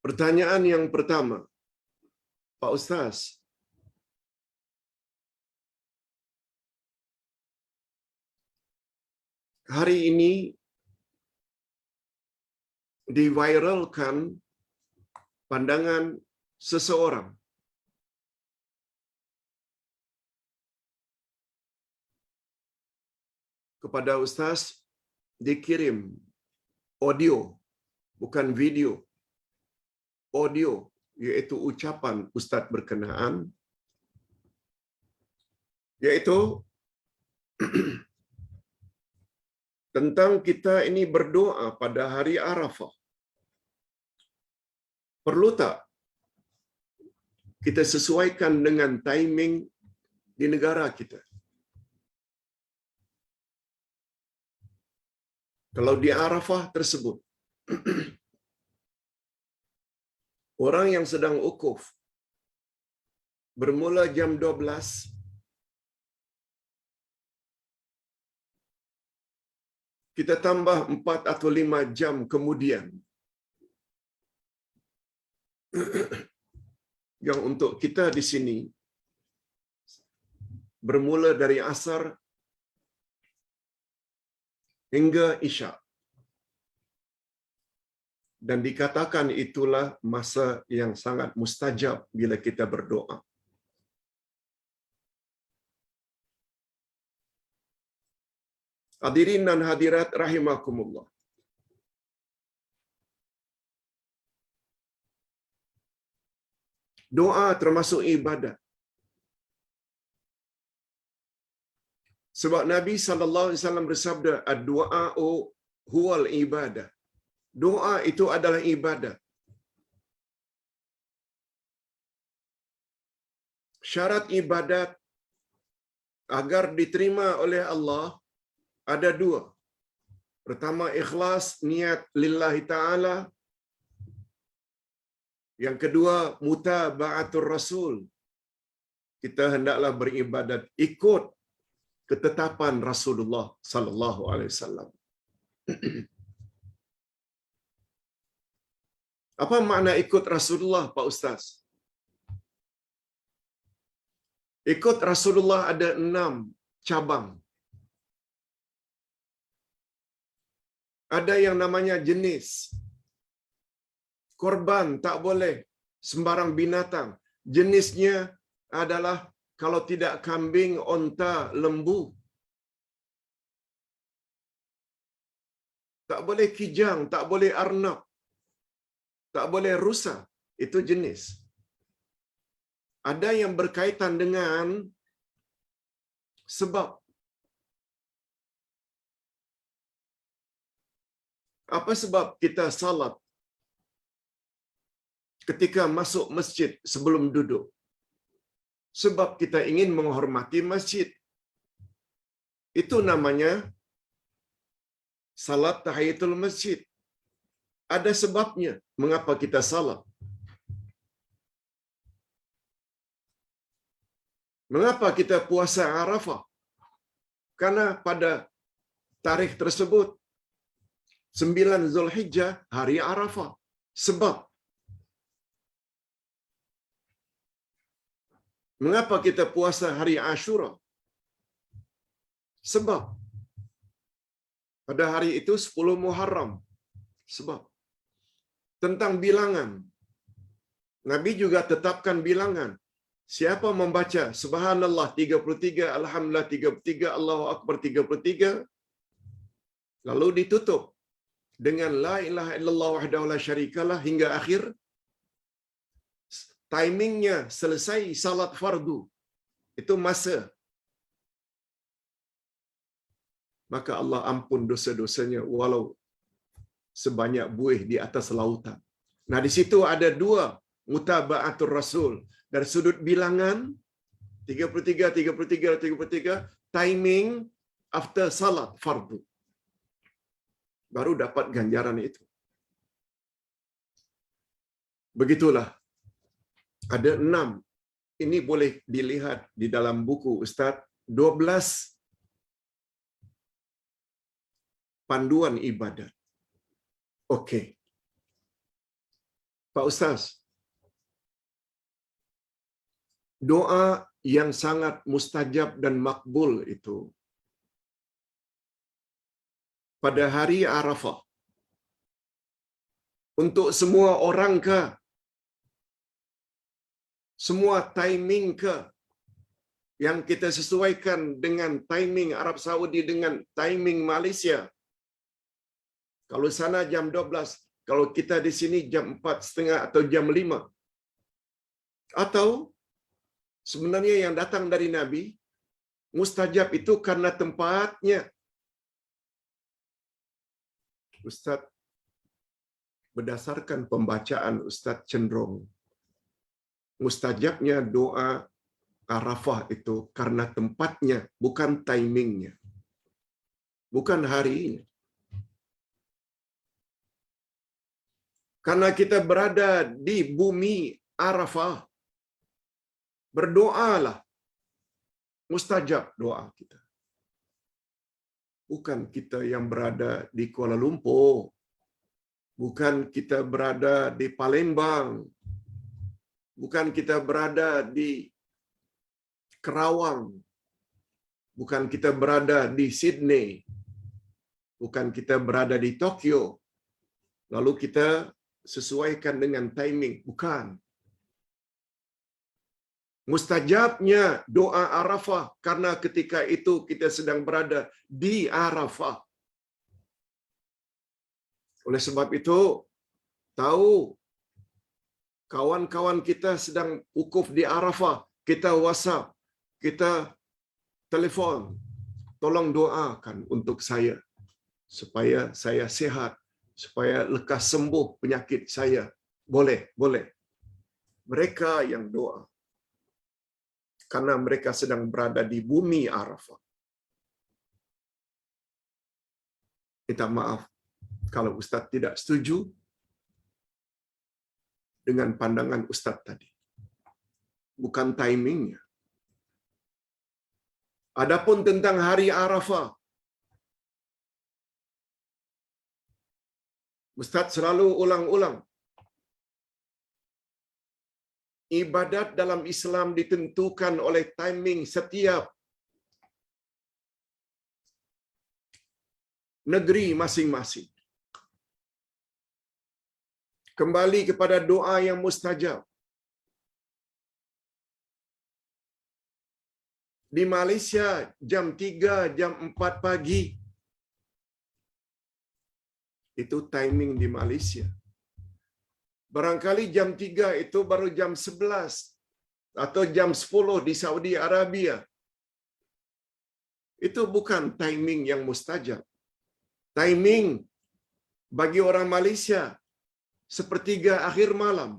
Pertanyaan yang pertama, Pak Ustaz, hari ini diviralkan pandangan seseorang. Kepada Ustaz dikirim audio, bukan video. Audio, iaitu ucapan Ustaz berkenaan, iaitu tentang kita ini berdoa pada hari Arafah. Perlu tak kita sesuaikan dengan timing di negara kita? Kalau di Arafah tersebut, orang yang sedang ukuf bermula jam 12, kita tambah 4 atau 5 jam kemudian yang untuk kita di sini bermula dari asar hingga isya. Dan dikatakan itulah masa yang sangat mustajab bila kita berdoa. Hadirin dan hadirat rahimakumullah. Doa termasuk ibadah. Sebab Nabi sallallahu alaihi wasallam bersabda, "Ad-du'a'u huwal ibadah." Doa itu adalah ibadah. Syarat ibadat agar diterima oleh Allah ada 2. Pertama, ikhlas, niat lillahi ta'ala. Yang kedua, mutaba'atur rasul. Kita hendaklah beribadat ikut ketetapan Rasulullah sallallahu alaihi wasallam. Apa makna ikut Rasulullah, Pak Ustaz? Ikut Rasulullah ada 6 cabang. Ada yang namanya jenis. Korban tak boleh sembarang binatang. Jenisnya adalah kalau tidak kambing, onta, lembu. Tak boleh kijang, tak boleh arnab, tak boleh rusa. Itu jenis. Ada yang berkaitan dengan sebab. Apa sebab kita salat ketika masuk masjid sebelum duduk? Sebab kita ingin menghormati masjid. Itu namanya salat tahiyatul masjid. Ada sebabnya mengapa kita salat. Mengapa kita puasa Arafah? Karena pada tarikh tersebut 9 Zulhijjah hari Arafah. Sebab. Mengapa kita puasa hari Ashura? Sebab. Pada hari itu 10 Muharram. Sebab. Tentang bilangan. Nabi juga tetapkan bilangan. Siapa membaca Subhanallah 33, Alhamdulillah 33, Allahu Akbar 33, lalu ditutup dengan La ilaha illallah wahdahu la syarikalah hingga akhir, timingnya selesai salat fardu, itu masa, maka Allah ampun dosa-dosanya walau sebanyak buih di atas lautan. Nah, di situ ada 2 mutaba'atur rasul. Dari sudut bilangan 33, 33, 33, timing after salat fardu. Baru dapat ganjaran itu. Begitulah. Ada 6. Ini boleh dilihat di dalam buku Ustaz. 12 panduan ibadat. Okey. Pak Ustaz, doa yang sangat mustajab dan makbul itu pada hari Arafah untuk semua orang ke? Semua timing ke? Yang kita sesuaikan dengan timing Arab Saudi dengan timing Malaysia. Kalau sana jam 12, kalau kita di sini jam 4:30 atau jam 5. Atau sebenarnya yang datang dari Nabi, mustajab itu karena tempatnya. Ustaz, berdasarkan pembacaan Ustaz cenderung, mustajabnya doa Arafah itu karena tempatnya, bukan timingnya. Bukan harinya. Karena kita berada di bumi Arafah, berdoalah, mustajab doa kita. Bukan kita yang berada di Kuala Lumpur, bukan kita berada di Palembang, bukan kita berada di Kerawang, bukan kita berada di Sydney, bukan kita berada di Tokyo, lalu kita sesuaikan dengan timing. Bukan. Mustajabnya doa Arafah karena ketika itu kita sedang berada di Arafah. Oleh sebab itu, tahu kawan-kawan kita sedang wukuf di Arafah, kita WhatsApp, kita telefon, tolong doakan untuk saya supaya saya sehat, supaya lekas sembuh penyakit saya. Boleh, boleh. Mereka yang doa karena mereka sedang berada di bumi Arafah. Minta maaf kalau Ustaz tidak setuju dengan pandangan Ustaz tadi. Bukan timingnya. Adapun tentang hari Arafah, Ustaz selalu ulang-ulang. Ibadat dalam Islam ditentukan oleh timing setiap negeri masing-masing. Kembali kepada doa yang mustajab. Di Malaysia jam 3, jam 4 pagi. Itu timing di Malaysia. Barangkali jam 3 itu baru jam 11 atau jam 10 di Saudi Arabia. Itu bukan timing yang mustajab. Timing bagi orang Malaysia sepertiga akhir malam.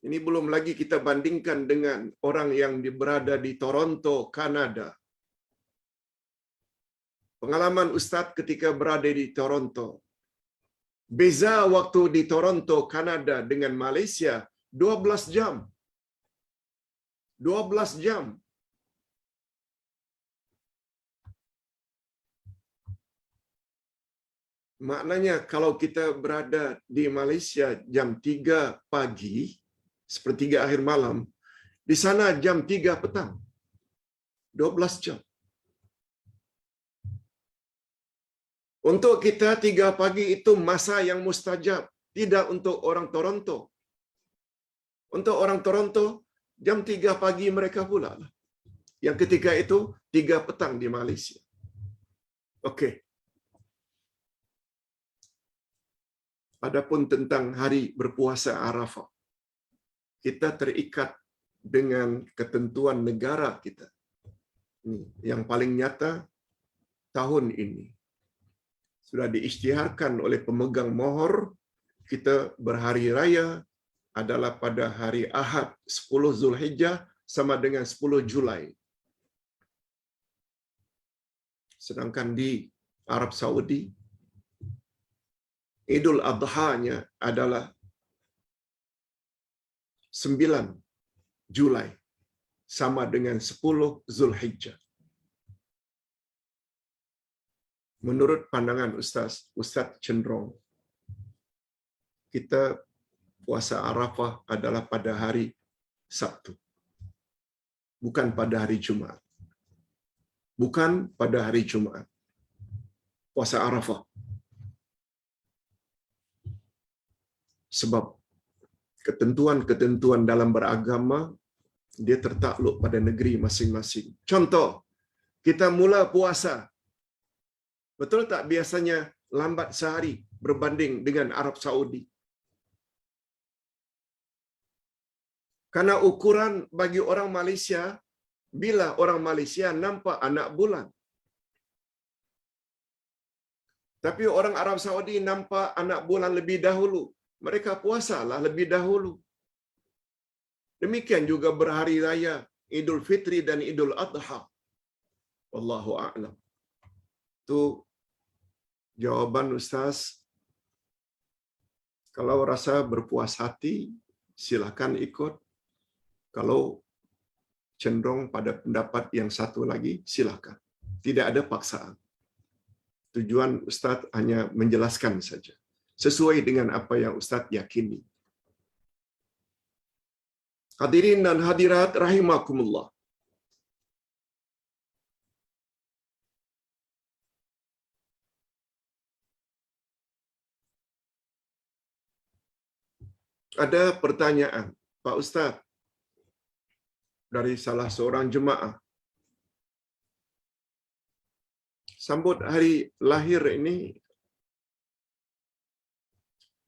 Ini belum lagi kita bandingkan dengan orang yang berada di Toronto, Kanada. Pengalaman Ustaz ketika berada di Toronto. Beza waktu di Toronto, Kanada dengan Malaysia 12 jam. 12 jam. Maknanya kalau kita berada di Malaysia jam 3 pagi, sepertiga akhir malam, di sana jam 3 petang. 12 jam. Untuk kita 3 pagi itu masa yang mustajab. Tidak untuk orang Toronto. Untuk orang Toronto, jam 3 pagi mereka pula lah. Yang ketika itu 3 petang di Malaysia. Okey. Adapun tentang hari berpuasa Arafah, kita terikat dengan ketentuan negara kita. Yang paling nyata tahun ini sudah diisytiharkan oleh pemegang mohor, kita berhari raya adalah pada hari Ahad 10 Zulhijjah sama dengan 10 Julai. Sedangkan di Arab Saudi, Idul Adha-nya adalah 9 Julai sama dengan 10 Zulhijjah. Menurut pandangan Ustaz cenderung kita puasa Arafah adalah pada hari Sabtu, bukan pada hari Jumaat. Bukan pada hari Jumaat. Puasa Arafah. Sebab ketentuan-ketentuan dalam beragama dia tertakluk pada negeri masing-masing. Contoh, kita mula puasa. Betul tak biasanya lambat sehari berbanding dengan Arab Saudi? Karena ukuran bagi orang Malaysia, bila orang Malaysia nampak anak bulan. Tapi orang Arab Saudi nampak anak bulan lebih dahulu. Mereka puasalah lebih dahulu. Demikian juga berhari raya Idul Fitri dan Idul Adha. Wallahu a'lam. Itu jawaban Ustaz. Kalau rasa berpuas hati, silakan ikut. Kalau cenderung pada pendapat yang satu lagi, silakan. Tidak ada paksaan. Tujuan Ustaz hanya menjelaskan saja. Sesuai dengan apa yang Ustaz yakini. Hadirin dan hadirat rahimakumullah. Ada pertanyaan, Pak Ustaz, dari salah seorang jemaah. Sambut hari lahir ini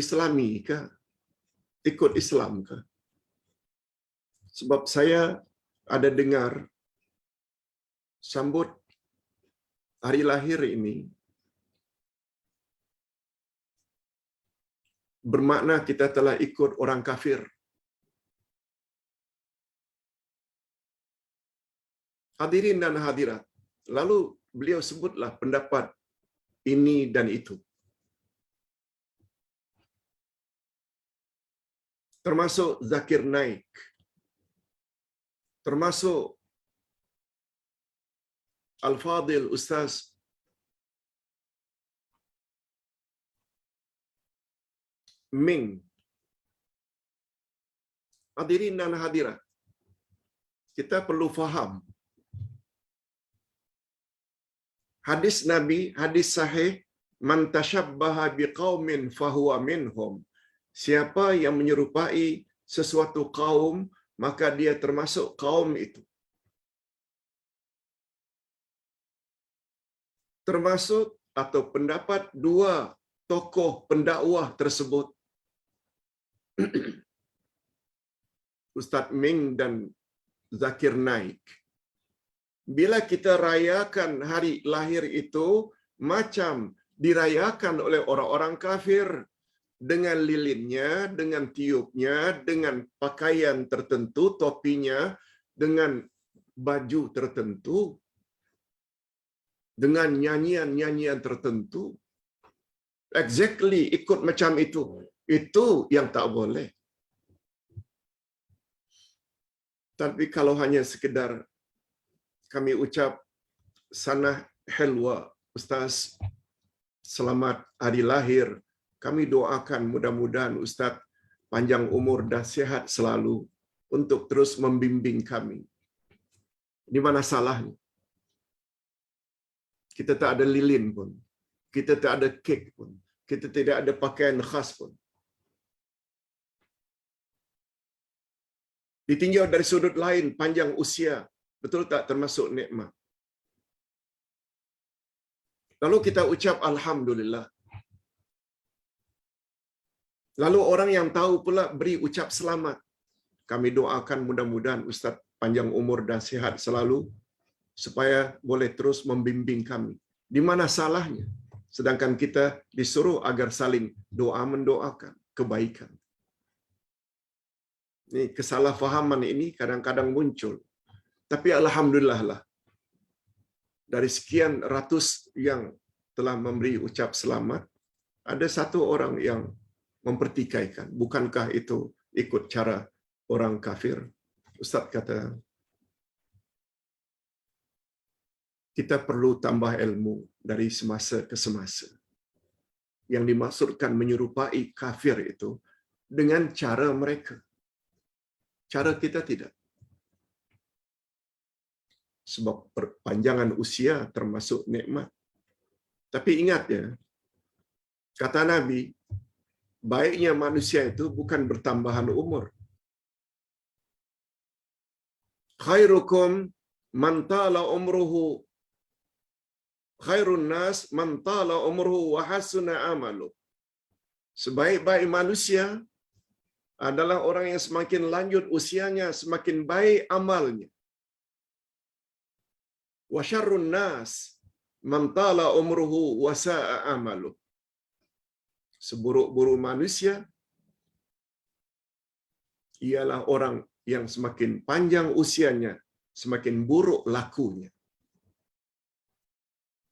Islami ke? Ikut Islam ke? Sebab saya ada dengar sambut hari lahir ini bermakna kita telah ikut orang kafir. Hadirin dan hadirat. Lalu beliau sebutlah pendapat ini dan itu. Termasuk Zakir Naik. Termasuk Al-Fadil Ustaz Ming. Hadirin dan hadirat. Kita perlu faham. Hadis Nabi, hadis sahih, man tashabbaha biqaumin fahuwa minhum. Siapa yang menyerupai sesuatu kaum, maka dia termasuk kaum itu. Termasuk atau pendapat dua tokoh pendakwah tersebut, Ustaz Ming dan Zakir Naik. Bila kita rayakan hari lahir itu macam dirayakan oleh orang-orang kafir, dengan lilinnya, dengan tiupnya, dengan pakaian tertentu, topinya, dengan baju tertentu, dengan nyanyian-nyanyian tertentu. Exactly ikut macam itu. Itu yang tak boleh. Tapi kalau hanya sekedar kami ucap sanah helwa, Ustaz, selamat hari lahir. Kami doakan mudah-mudahan Ustaz panjang umur dan sihat selalu untuk terus membimbing kami. Di mana salahnya? Kita tak ada lilin pun. Kita tak ada kek pun. Kita tidak ada pakaian khas pun. Ditinjau dari sudut lain, panjang usia. Betul tak termasuk nikmat? Lalu kita ucap Alhamdulillah. Lalu orang yang tahu pula beri ucap selamat. Kami doakan mudah-mudahan Ustaz panjang umur dan sihat selalu supaya boleh terus membimbing kami. Di mana salahnya? Sedangkan kita disuruh agar saling doa mendoakan kebaikan. Ini kesalahfahaman ini kadang-kadang muncul. Tapi alhamdulillah lah. Dari sekian ratus yang telah memberi ucap selamat, ada satu orang yang mempertikaikan. Bukankah itu ikut cara orang kafir? Ustaz kata, kita perlu tambah ilmu dari semasa ke semasa. yang dimaksudkan menyerupai kafir itu dengan cara mereka. Cara kita tidak. Sebab perpanjangan usia termasuk nikmat. Tapi ingat ya, kata Nabi, baiknya manusia itu bukan bertambahan umur. Khairukum man tala umruhu, khairun nas man tala umruhu wa hasuna amalu. Sebaik-baik manusia adalah orang yang semakin lanjut usianya, semakin baik amalnya. Wa syarrun nas man tala umruhu wa sa'a amalu. Seburuk-buruk manusia ialah orang yang semakin panjang usianya, semakin buruk lakunya.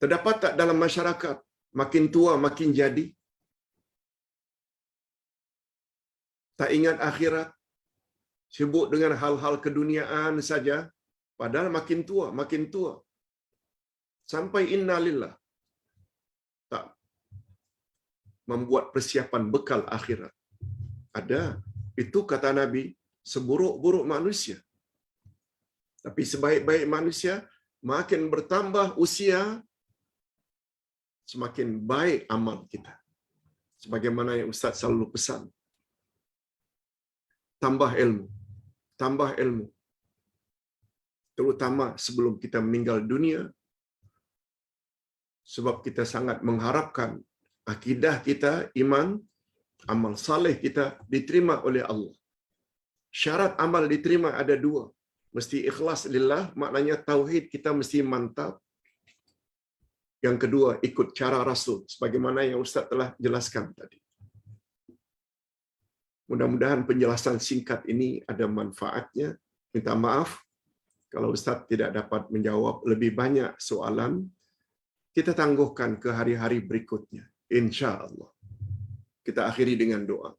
Terdapat tak dalam masyarakat, makin tua makin jadi? Tak ingat akhirat, sibuk dengan hal-hal keduniaan saja, padahal makin tua. Sampai innalillah. Tak membuat persiapan bekal akhirat. Ada. Itu kata Nabi, seburuk-buruk manusia. Tapi sebaik-baik manusia, makin bertambah usia, semakin baik amal kita. Sebagaimana yang Ustaz selalu pesan. Tambah ilmu. Terutama sebelum kita meninggal dunia, sebab kita sangat mengharapkan akidah kita, iman, amal saleh kita diterima oleh Allah. Syarat amal diterima ada dua. Mesti ikhlas lillah, maknanya tauhid kita mesti mantap. Yang kedua, ikut cara Rasul, sebagaimana yang Ustaz telah jelaskan tadi. Mudah-mudahan penjelasan singkat ini ada manfaatnya. Minta maaf kalau Ustaz tidak dapat menjawab lebih banyak soalan. Kita tangguhkan ke hari-hari berikutnya, insya Allah. Kita akhiri dengan doa.